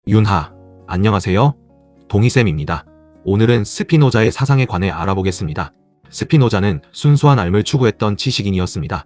윤하, 안녕하세요. 동희쌤입니다. 오늘은 스피노자의 사상에 관해 알아보겠습니다. 스피노자는 순수한 삶을 추구했던 지식인이었습니다.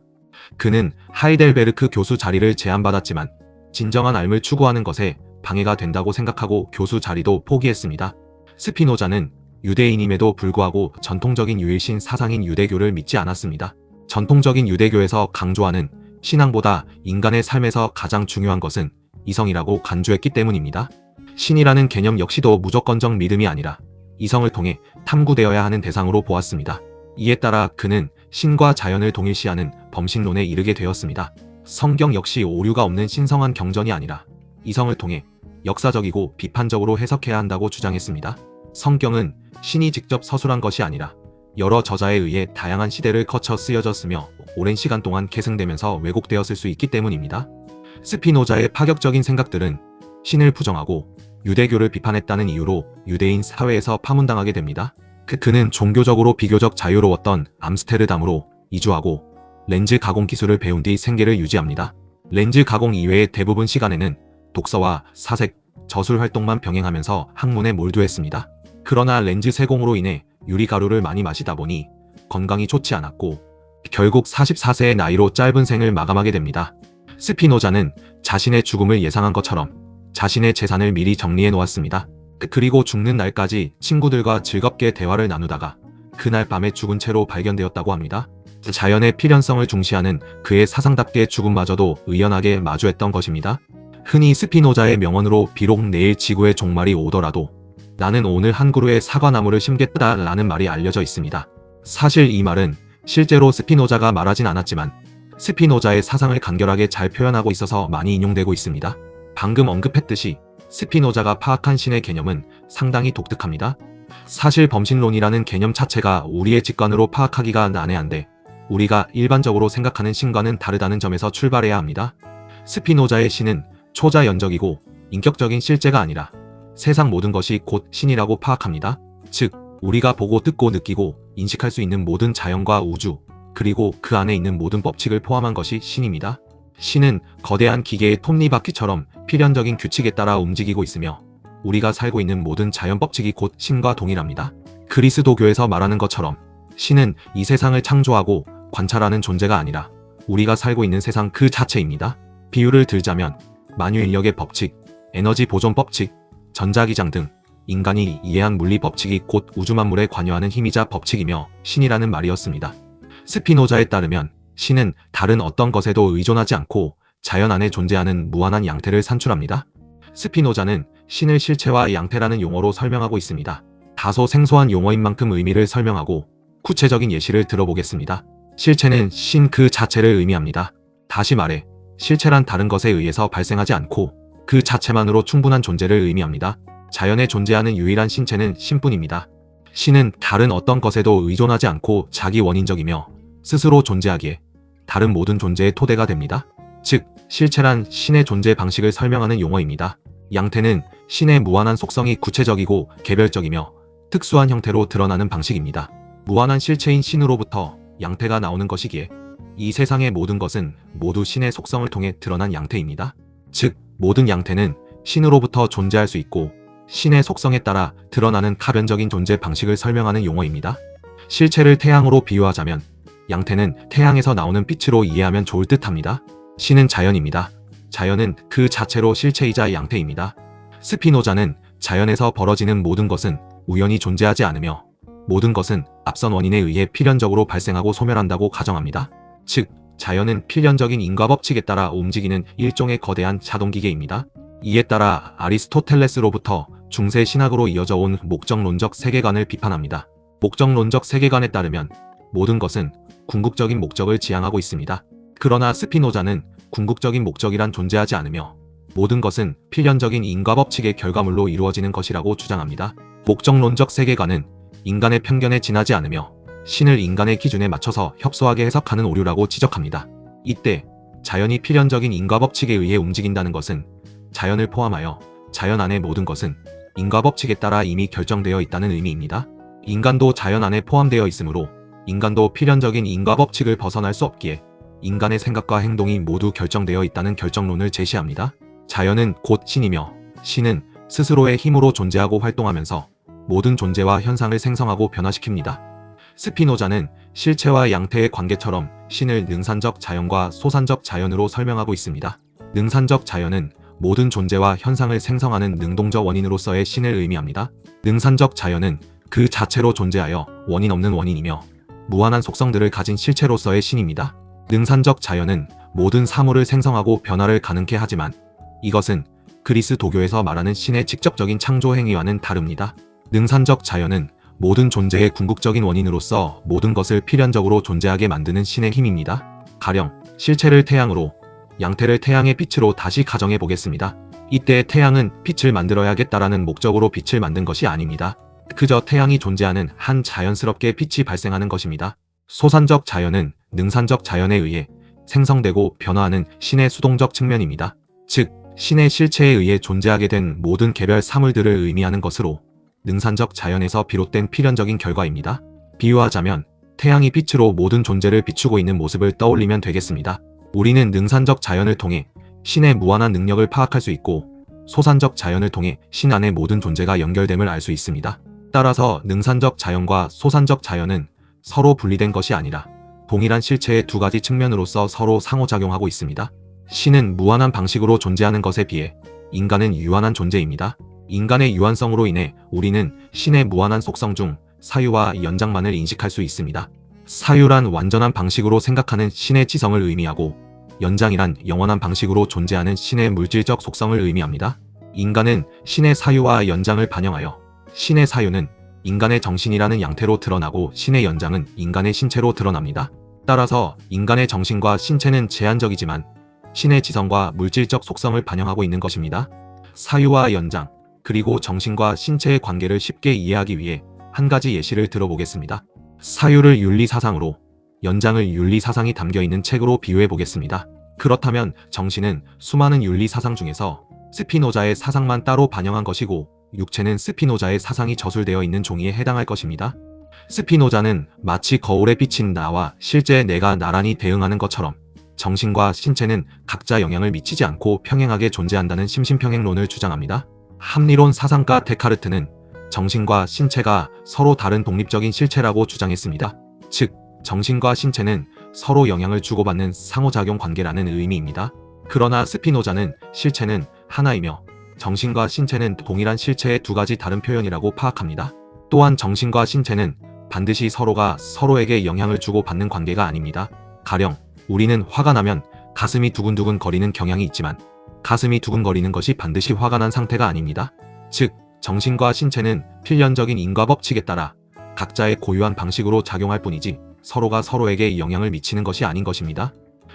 그는 하이델베르크 교수 자리를 제안받았지만 진정한 삶을 추구하는 것에 방해가 된다고 생각하고 교수 자리도 포기했습니다. 스피노자는 유대인임에도 불구하고 전통적인 유일신 사상인 유대교를 믿지 않았습니다. 전통적인 유대교에서 강조하는 신앙보다 인간의 삶에서 가장 중요한 것은 이성이라고 간주했기 때문입니다. 신이라는 개념 역시도 무조건적 믿음이 아니라 이성을 통해 탐구되어야 하는 대상으로 보았습니다. 이에 따라 그는 신과 자연을 동일시하는 범신론에 이르게 되었습니다. 성경 역시 오류가 없는 신성한 경전이 아니라 이성을 통해 역사적이고 비판적으로 해석해야 한다고 주장했습니다. 성경은 신이 직접 서술한 것이 아니라 여러 저자에 의해 다양한 시대를 거쳐 쓰여졌으며 오랜 시간 동안 계승되면서 왜곡되었을 수 있기 때문입니다. 스피노자의 파격적인 생각들은 신을 부정하고 유대교를 비판했다는 이유로 유대인 사회에서 파문당하게 됩니다. 그는 종교적으로 비교적 자유로웠던 암스테르담으로 이주하고 렌즈 가공 기술을 배운 뒤 생계를 유지합니다. 렌즈 가공 이외의 대부분 시간에는 독서와 사색, 저술 활동만 병행하면서 학문에 몰두했습니다. 그러나 렌즈 세공으로 인해 유리가루를 많이 마시다 보니 건강이 좋지 않았고 결국 44세의 나이로 짧은 생을 마감하게 됩니다. 스피노자는 자신의 죽음을 예상한 것처럼 자신의 재산을 미리 정리해 놓았습니다. 그리고 죽는 날까지 친구들과 즐겁게 대화를 나누다가 그날 밤에 죽은 채로 발견되었다고 합니다. 자연의 필연성을 중시하는 그의 사상답게 죽음마저도 의연하게 마주했던 것입니다. 흔히 스피노자의 명언으로 비록 내일 지구의 종말이 오더라도 나는 오늘 한 그루의 사과나무를 심겠다라는 말이 알려져 있습니다. 사실 이 말은 실제로 스피노자가 말하진 않았지만 스피노자의 사상을 간결하게 잘 표현하고 있어서 많이 인용되고 있습니다. 방금 언급했듯이 스피노자가 파악한 신의 개념은 상당히 독특합니다. 사실 범신론이라는 개념 자체가 우리의 직관으로 파악하기가 난해한데 우리가 일반적으로 생각하는 신과는 다르다는 점에서 출발해야 합니다. 스피노자의 신은 초자연적이고 인격적인 실제가 아니라 세상 모든 것이 곧 신이라고 파악합니다. 즉, 우리가 보고 듣고 느끼고 인식할 수 있는 모든 자연과 우주, 그리고 그 안에 있는 모든 법칙을 포함한 것이 신입니다. 신은 거대한 기계의 톱니바퀴처럼 필연적인 규칙에 따라 움직이고 있으며 우리가 살고 있는 모든 자연 법칙이 곧 신과 동일합니다. 그리스도교에서 말하는 것처럼 신은 이 세상을 창조하고 관찰하는 존재가 아니라 우리가 살고 있는 세상 그 자체입니다. 비유를 들자면 만유인력의 법칙, 에너지 보존 법칙, 전자기장 등 인간이 이해한 물리 법칙이 곧 우주만물에 관여하는 힘이자 법칙이며 신이라는 말이었습니다. 스피노자에 따르면 신은 다른 어떤 것에도 의존하지 않고 자연 안에 존재하는 무한한 양태를 산출합니다. 스피노자는 신을 실체와 양태라는 용어로 설명하고 있습니다. 다소 생소한 용어인 만큼 의미를 설명하고 구체적인 예시를 들어보겠습니다. 실체는 신 그 자체를 의미합니다. 다시 말해 실체란 다른 것에 의해서 발생하지 않고 그 자체만으로 충분한 존재를 의미합니다. 자연에 존재하는 유일한 신체는 신뿐입니다. 신은 다른 어떤 것에도 의존하지 않고 자기 원인적이며 스스로 존재하기에 다른 모든 존재의 토대가 됩니다. 즉, 실체란 신의 존재 방식을 설명하는 용어입니다. 양태는 신의 무한한 속성이 구체적이고 개별적이며 특수한 형태로 드러나는 방식입니다. 무한한 실체인 신으로부터 양태가 나오는 것이기에 이 세상의 모든 것은 모두 신의 속성을 통해 드러난 양태입니다. 즉, 모든 양태는 신으로부터 존재할 수 있고 신의 속성에 따라 드러나는 가변적인 존재 방식을 설명하는 용어입니다. 실체를 태양으로 비유하자면 양태는 태양에서 나오는 빛으로 이해하면 좋을 듯합니다. 신은 자연입니다. 자연은 그 자체로 실체이자 양태입니다. 스피노자는 자연에서 벌어지는 모든 것은 우연히 존재하지 않으며 모든 것은 앞선 원인에 의해 필연적으로 발생하고 소멸한다고 가정합니다. 즉, 자연은 필연적인 인과법칙에 따라 움직이는 일종의 거대한 자동기계입니다. 이에 따라 아리스토텔레스로부터 중세 신학으로 이어져 온 목적론적 세계관을 비판합니다. 목적론적 세계관에 따르면 모든 것은 궁극적인 목적을 지향하고 있습니다. 그러나 스피노자는 궁극적인 목적이란 존재하지 않으며 모든 것은 필연적인 인과법칙의 결과물로 이루어지는 것이라고 주장합니다. 목적론적 세계관은 인간의 편견에 지나지 않으며 신을 인간의 기준에 맞춰서 협소하게 해석하는 오류라고 지적합니다. 이때 자연이 필연적인 인과법칙에 의해 움직인다는 것은 자연을 포함하여 자연 안의 모든 것은 인과법칙에 따라 이미 결정되어 있다는 의미입니다. 인간도 자연 안에 포함되어 있으므로 인간도 필연적인 인과법칙을 벗어날 수 없기에 인간의 생각과 행동이 모두 결정되어 있다는 결정론을 제시합니다. 자연은 곧 신이며 신은 스스로의 힘으로 존재하고 활동하면서 모든 존재와 현상을 생성하고 변화시킵니다. 스피노자는 실체와 양태의 관계처럼 신을 능산적 자연과 소산적 자연으로 설명하고 있습니다. 능산적 자연은 모든 존재와 현상을 생성하는 능동적 원인으로서의 신을 의미합니다. 능산적 자연은 그 자체로 존재하여 원인 없는 원인이며 무한한 속성들을 가진 실체로서의 신입니다. 능산적 자연은 모든 사물을 생성하고 변화를 가능케 하지만 이것은 그리스도교에서 말하는 신의 직접적인 창조 행위와는 다릅니다. 능산적 자연은 모든 존재의 궁극적인 원인으로서 모든 것을 필연적으로 존재하게 만드는 신의 힘입니다. 가령 실체를 태양으로, 양태를 태양의 빛으로 다시 가정해 보겠습니다. 이때 태양은 빛을 만들어야겠다라는 목적으로 빛을 만든 것이 아닙니다. 그저 태양이 존재하는 한 자연스럽게 빛이 발생하는 것입니다. 소산적 자연은 능산적 자연에 의해 생성되고 변화하는 신의 수동적 측면입니다. 즉, 신의 실체에 의해 존재하게 된 모든 개별 사물들을 의미하는 것으로 능산적 자연에서 비롯된 필연적인 결과입니다. 비유하자면 태양이 빛으로 모든 존재를 비추고 있는 모습을 떠올리면 되겠습니다. 우리는 능산적 자연을 통해 신의 무한한 능력을 파악할 수 있고 소산적 자연을 통해 신 안의 모든 존재가 연결됨을 알 수 있습니다. 따라서 능산적 자연과 소산적 자연은 서로 분리된 것이 아니라 동일한 실체의 두 가지 측면으로서 서로 상호작용하고 있습니다. 신은 무한한 방식으로 존재하는 것에 비해 인간은 유한한 존재입니다. 인간의 유한성으로 인해 우리는 신의 무한한 속성 중 사유와 연장만을 인식할 수 있습니다. 사유란 완전한 방식으로 생각하는 신의 지성을 의미하고 연장이란 영원한 방식으로 존재하는 신의 물질적 속성을 의미합니다. 인간은 신의 사유와 연장을 반영하여 신의 사유는 인간의 정신이라는 양태로 드러나고 신의 연장은 인간의 신체로 드러납니다. 따라서 인간의 정신과 신체는 제한적이지만 신의 지성과 물질적 속성을 반영하고 있는 것입니다. 사유와 연장, 그리고 정신과 신체의 관계를 쉽게 이해하기 위해 한 가지 예시를 들어보겠습니다. 사유를 윤리사상으로, 연장을 윤리사상이 담겨있는 책으로 비유해 보겠습니다. 그렇다면 정신은 수많은 윤리사상 중에서 스피노자의 사상만 따로 반영한 것이고 육체는 스피노자의 사상이 저술되어 있는 종이에 해당할 것입니다. 스피노자는 마치 거울에 비친 나와 실제 내가 나란히 대응하는 것처럼 정신과 신체는 각자 영향을 미치지 않고 평행하게 존재한다는 심신평행론을 주장합니다. 합리론 사상가 데카르트는 정신과 신체가 서로 다른 독립적인 실체라고 주장했습니다. 즉, 정신과 신체는 서로 영향을 주고받는 상호작용 관계라는 의미입니다. 그러나 스피노자는 실체는 하나이며 정신과 신체는 동일한 실체의 두 가지 다른 표현이라고 파악합니다. 또한 정신과 신체는 반드시 서로가 서로에게 영향을 주고받는 관계가 아닙니다. 가령 우리는 화가 나면 가슴이 두근두근 거리는 경향이 있지만 가슴이 두근거리는 것이 반드시 화가 난 상태가 아닙니다. 즉, 정신과 신체는 필연적인 인과 법칙에 따라 각자의 고유한 방식으로 작용할 뿐이지 서로가 서로에게 영향을 미치는 것이 아닌 것입니다.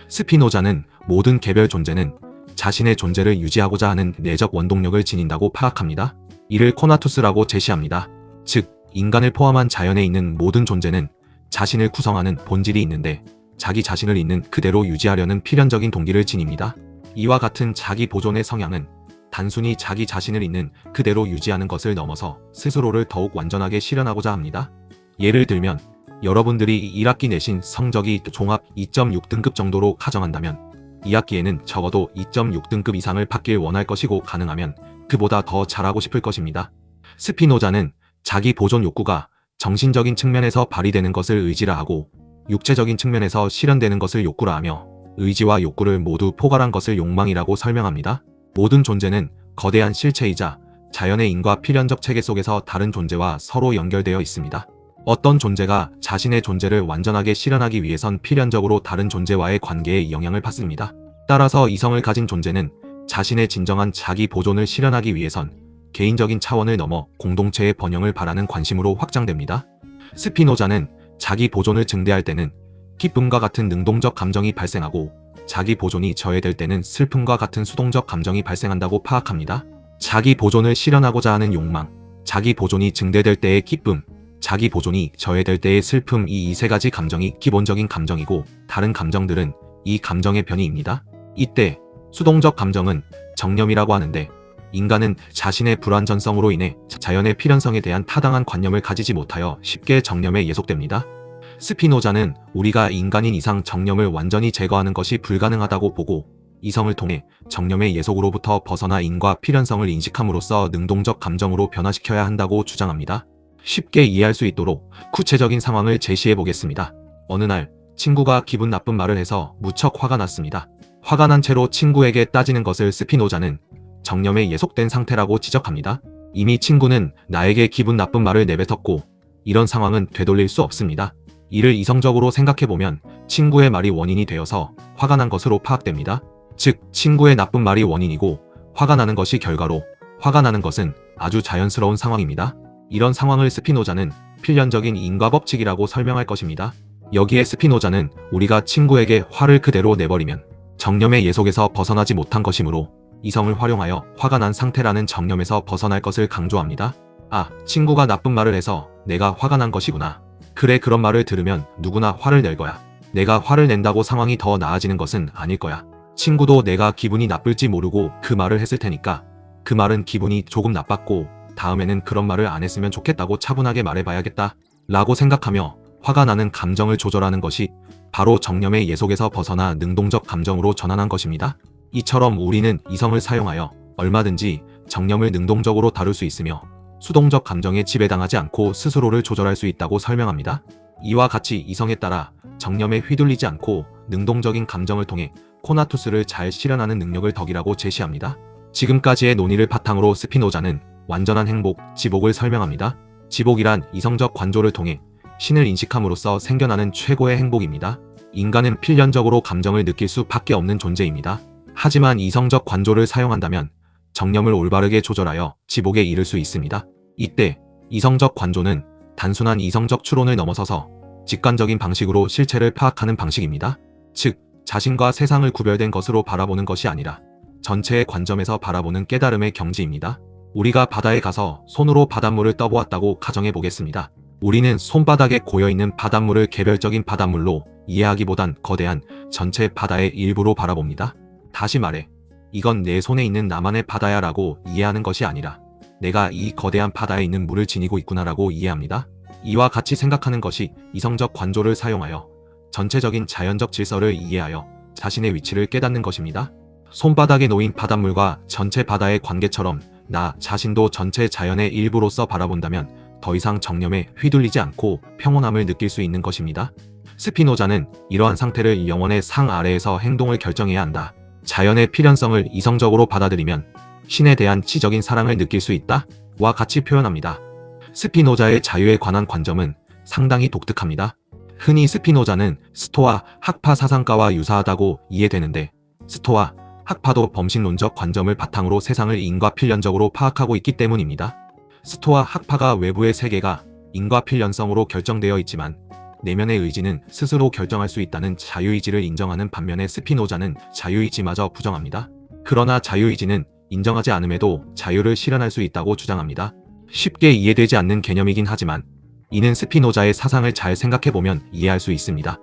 스피노자는 모든 개별 존재는 자신의 존재를 유지하고자 하는 내적 원동력을 지닌다고 파악합니다. 이를 코나투스라고 제시합니다. 즉, 인간을 포함한 자연에 있는 모든 존재는 자신을 구성하는 본질이 있는데 자기 자신을 있는 그대로 유지하려는 필연적인 동기를 지닙니다. 이와 같은 자기 보존의 성향은 단순히 자기 자신을 있는 그대로 유지하는 것을 넘어서 스스로를 더욱 완전하게 실현하고자 합니다. 예를 들면 여러분들이 1학기 내신 성적이 종합 2.6등급 정도로 가정한다면 2학기에는 적어도 2.6등급 이상을 받길 원할 것이고 가능하면 그보다 더 잘하고 싶을 것입니다. 스피노자는 자기 보존 욕구가 정신적인 측면에서 발휘되는 것을 의지라 하고 육체적인 측면에서 실현되는 것을 욕구라 하며 의지와 욕구를 모두 포괄한 것을 욕망이라고 설명합니다. 모든 존재는 거대한 실체이자 자연의 인과 필연적 체계 속에서 다른 존재와 서로 연결되어 있습니다. 어떤 존재가 자신의 존재를 완전하게 실현하기 위해선 필연적으로 다른 존재와의 관계에 영향을 받습니다. 따라서 이성을 가진 존재는 자신의 진정한 자기 보존을 실현하기 위해선 개인적인 차원을 넘어 공동체의 번영을 바라는 관심으로 확장됩니다. 스피노자는 자기 보존을 증대할 때는 기쁨과 같은 능동적 감정이 발생하고 자기 보존이 저해될 때는 슬픔과 같은 수동적 감정이 발생한다고 파악합니다. 자기 보존을 실현하고자 하는 욕망, 자기 보존이 증대될 때의 기쁨, 자기 보존이 저해될 때의 슬픔, 이 세 가지 감정이 기본적인 감정이고 다른 감정들은 이 감정의 변이입니다. 이때 수동적 감정은 정념이라고 하는데 인간은 자신의 불완전성으로 인해 자연의 필연성에 대한 타당한 관념을 가지지 못하여 쉽게 정념에 예속됩니다. 스피노자는 우리가 인간인 이상 정념을 완전히 제거하는 것이 불가능하다고 보고 이성을 통해 정념의 예속으로부터 벗어나 인과 필연성을 인식함으로써 능동적 감정으로 변화시켜야 한다고 주장합니다. 쉽게 이해할 수 있도록 구체적인 상황을 제시해 보겠습니다. 어느 날 친구가 기분 나쁜 말을 해서 무척 화가 났습니다. 화가 난 채로 친구에게 따지는 것을 스피노자는 정념에 예속된 상태라고 지적합니다. 이미 친구는 나에게 기분 나쁜 말을 내뱉었고 이런 상황은 되돌릴 수 없습니다. 이를 이성적으로 생각해보면 친구의 말이 원인이 되어서 화가 난 것으로 파악됩니다. 즉, 친구의 나쁜 말이 원인이고 화가 나는 것이 결과로 화가 나는 것은 아주 자연스러운 상황입니다. 이런 상황을 스피노자는 필연적인 인과법칙이라고 설명할 것입니다. 여기에 스피노자는 우리가 친구에게 화를 그대로 내버리면 정념의 예속에서 벗어나지 못한 것이므로 이성을 활용하여 화가 난 상태라는 정념에서 벗어날 것을 강조합니다. 아, 친구가 나쁜 말을 해서 내가 화가 난 것이구나. 그래, 그런 말을 들으면 누구나 화를 낼 거야. 내가 화를 낸다고 상황이 더 나아지는 것은 아닐 거야. 친구도 내가 기분이 나쁠지 모르고 그 말을 했을 테니까 그 말은 기분이 조금 나빴고 다음에는 그런 말을 안 했으면 좋겠다고 차분하게 말해봐야겠다 라고 생각하며 화가 나는 감정을 조절하는 것이 바로 정념의 예속에서 벗어나 능동적 감정으로 전환한 것입니다. 이처럼 우리는 이성을 사용하여 얼마든지 정념을 능동적으로 다룰 수 있으며 수동적 감정에 지배당하지 않고 스스로를 조절할 수 있다고 설명합니다. 이와 같이 이성에 따라 정념에 휘둘리지 않고 능동적인 감정을 통해 코나투스를 잘 실현하는 능력을 덕이라고 제시합니다. 지금까지의 논의를 바탕으로 스피노자는 완전한 행복, 지복을 설명합니다. 지복이란 이성적 관조를 통해 신을 인식함으로써 생겨나는 최고의 행복입니다. 인간은 필연적으로 감정을 느낄 수밖에 없는 존재입니다. 하지만 이성적 관조를 사용한다면 정념을 올바르게 조절하여 지복에 이를 수 있습니다. 이때 이성적 관조는 단순한 이성적 추론을 넘어서서 직관적인 방식으로 실체를 파악하는 방식입니다. 즉, 자신과 세상을 구별된 것으로 바라보는 것이 아니라 전체의 관점에서 바라보는 깨달음의 경지입니다. 우리가 바다에 가서 손으로 바닷물을 떠보았다고 가정해 보겠습니다. 우리는 손바닥에 고여있는 바닷물을 개별적인 바닷물로 이해하기보단 거대한 전체 바다의 일부로 바라봅니다. 다시 말해, 이건 내 손에 있는 나만의 바다야 라고 이해하는 것이 아니라 내가 이 거대한 바다에 있는 물을 지니고 있구나 라고 이해합니다. 이와 같이 생각하는 것이 이성적 관조를 사용하여 전체적인 자연적 질서를 이해하여 자신의 위치를 깨닫는 것입니다. 손바닥에 놓인 바닷물과 전체 바다의 관계처럼 나 자신도 전체 자연의 일부로서 바라본다면 더 이상 정념에 휘둘리지 않고 평온함을 느낄 수 있는 것입니다. 스피노자는 이러한 상태를 영혼의 상 아래에서 행동을 결정해야 한다. 자연의 필연성을 이성적으로 받아들이면 신에 대한 치적인 사랑을 느낄 수 있다. 와 같이 표현합니다. 스피노자의 자유에 관한 관점은 상당히 독특합니다. 흔히 스피노자는 스토아 학파 사상가와 유사하다고 이해되는데 스토아 학파도 범신론적 관점을 바탕으로 세상을 인과 필연적으로 파악하고 있기 때문입니다. 스토아 학파가 외부의 세계가 인과 필연성으로 결정되어 있지만 내면의 의지는 스스로 결정할 수 있다는 자유의지를 인정하는 반면에 스피노자는 자유의지마저 부정합니다. 그러나 자유의지는 인정하지 않음에도 자유를 실현할 수 있다고 주장합니다. 쉽게 이해되지 않는 개념이긴 하지만 이는 스피노자의 사상을 잘 생각해보면 이해할 수 있습니다.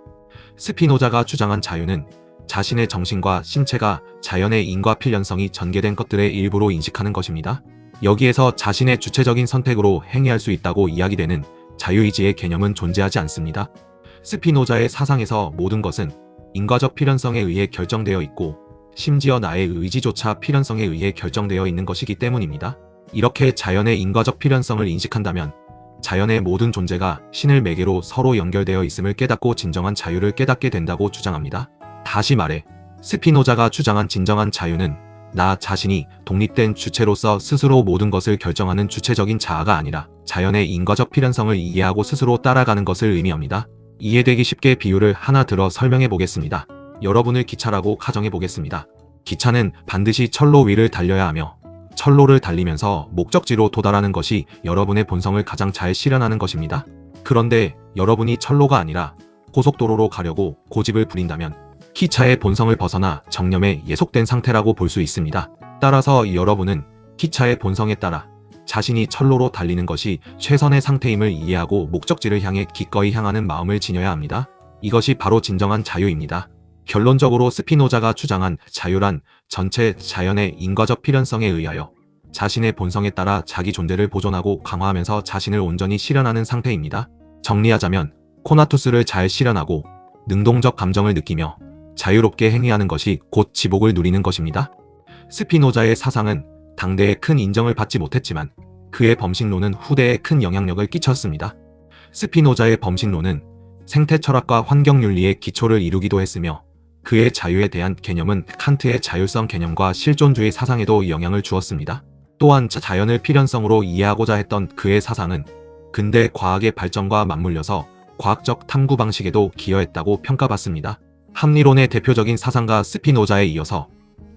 스피노자가 주장한 자유는 자신의 정신과 신체가 자연의 인과 필연성이 전개된 것들의 일부로 인식하는 것입니다. 여기에서 자신의 주체적인 선택으로 행위할 수 있다고 이야기되는 자유의지의 개념은 존재하지 않습니다. 스피노자의 사상에서 모든 것은 인과적 필연성에 의해 결정되어 있고 심지어 나의 의지조차 필연성에 의해 결정되어 있는 것이기 때문입니다. 이렇게 자연의 인과적 필연성을 인식한다면 자연의 모든 존재가 신을 매개로 서로 연결되어 있음을 깨닫고 진정한 자유를 깨닫게 된다고 주장합니다. 다시 말해 스피노자가 주장한 진정한 자유는 나 자신이 독립된 주체로서 스스로 모든 것을 결정하는 주체적인 자아가 아니라 자연의 인과적 필연성을 이해하고 스스로 따라가는 것을 의미합니다. 이해되기 쉽게 비유를 하나 들어 설명해 보겠습니다. 여러분을 기차라고 가정해 보겠습니다. 기차는 반드시 철로 위를 달려야 하며 철로를 달리면서 목적지로 도달하는 것이 여러분의 본성을 가장 잘 실현하는 것입니다. 그런데 여러분이 철로가 아니라 고속도로로 가려고 고집을 부린다면 기차의 본성을 벗어나 정념에 예속된 상태라고 볼 수 있습니다. 따라서 여러분은 기차의 본성에 따라 자신이 철로로 달리는 것이 최선의 상태임을 이해하고 목적지를 향해 기꺼이 향하는 마음을 지녀야 합니다. 이것이 바로 진정한 자유입니다. 결론적으로 스피노자가 주장한 자유란 전체 자연의 인과적 필연성에 의하여 자신의 본성에 따라 자기 존재를 보존하고 강화하면서 자신을 온전히 실현하는 상태입니다. 정리하자면 코나투스를 잘 실현하고 능동적 감정을 느끼며 자유롭게 행위하는 것이 곧 지복을 누리는 것입니다. 스피노자의 사상은 당대에 큰 인정을 받지 못했지만 그의 범식론은 후대에 큰 영향력을 끼쳤습니다. 스피노자의 범식론은 생태 철학과 환경윤리의 기초를 이루기도 했으며 그의 자유에 대한 개념은 칸트의 자율성 개념과 실존주의 사상에도 영향을 주었습니다. 또한 자연을 필연성으로 이해하고자 했던 그의 사상은 근대 과학의 발전과 맞물려서 과학적 탐구 방식에도 기여했다고 평가받습니다. 합리론의 대표적인 사상가 스피노자에 이어서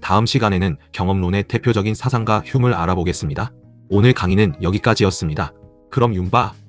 다음 시간에는 경험론의 대표적인 사상가 흉을 알아보겠습니다. 오늘 강의는 여기까지였습니다. 그럼 윤바.